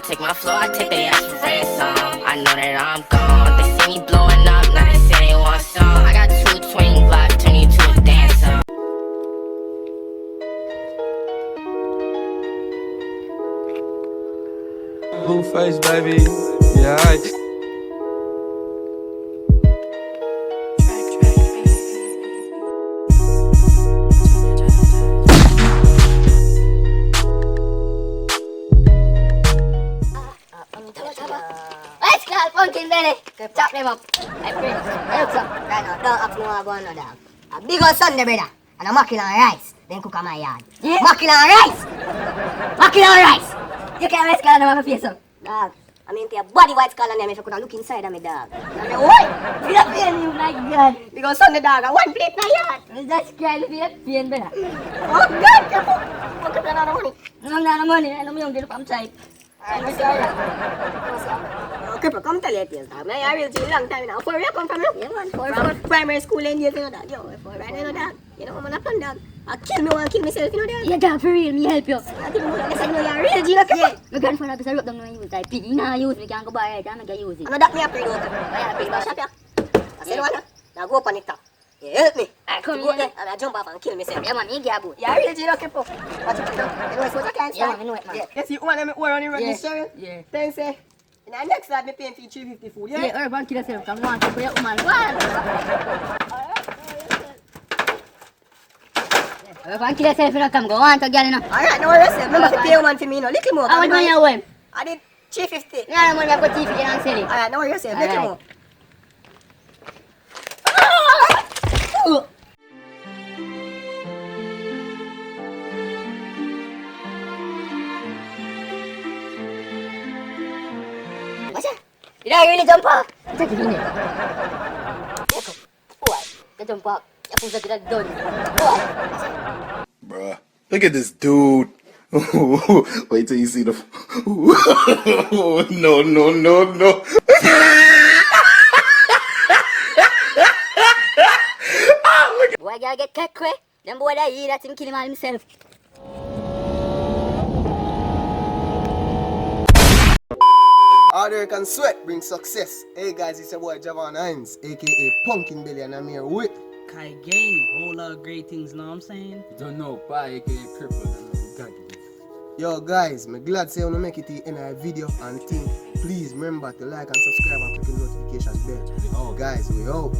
take my flow, I take their ass for ransom. I know that I'm gone. They see me blowing up, now they say they want some. I got 220 blocks, turn you to a dancer. Blueface, baby. Yeah, Let's go, pumpkin belly. Chop them up. I bring it up. Don't have no go on no dog. A big old Sunday, brother. And a mackerel and rice. Then cook on my yard. Yeah. Mackerel and rice. Mackerel and rice. You can't rice color on my face up. Dog. I mean, your body white color on them if you could look inside of me, dog. I mean, what? Feel the pain, you my God. Big old Sunday, dog. And one plate in yard. That's crazy. Feel the pain, brother. Oh, God. Fuck up another money. No, no money. I know me young girl from side. I'm sorry. Okay, but come tell you this, dog. I will see you long time now. Where you come from, you? Yeah, man. From primary school and years, you know that. Yo, right now, dog. You know, I'm not fun, dog. I kill me, I kill myself, you know that. Yeah, dog, for real, me help you. I think you know you're real, G, look. Yeah. My grandfather was a rope down when I use that pig. You know, I use me, can't go buy it, I can use it. I know that me a pig, okay. I have a pig, but shop, yeah. I said, one, now go up on the top. Yeah, help me. I come here, and I jump off and kill myself. Yeah, man, you get a boot. Yeah, real, G, look, watch it, you know, it's what I can say. Yeah, man, I know it, man. Yeah, see, one of them on the road, this sheriff. Yeah. Then say, in the next slide, me paying for 350 food, yeah? Yeah, urban kill yourself, come on, for your woman. Urban kill yourself, you know, come go on to girl, you know. Alright, no worries, remember to pay woman for me, you know, little more. How much money you owe him? I did 350. Yeah, no money, I've got 350 and sell it. Alright, no worries, little more. What's that? Did I really jump off? What's that doing there? What? The jump off. You put that done. What? Bruh, look at this dude. Wait till you see the. No. Boy, gotta get cut quick. Them boy that eat that him kill him all himself. Hard work and sweat brings success. Hey guys, it's your boy Javon Hines, aka Pumpkin Belly, and I'm here with Kai Gang, whole lot of great things, know what I'm saying? you don't know, Pa, aka Cripple. yo guys. I'm glad say you wanna make it to the end of the video and think. Please remember to like and subscribe and click the notification bell. Guys, we out.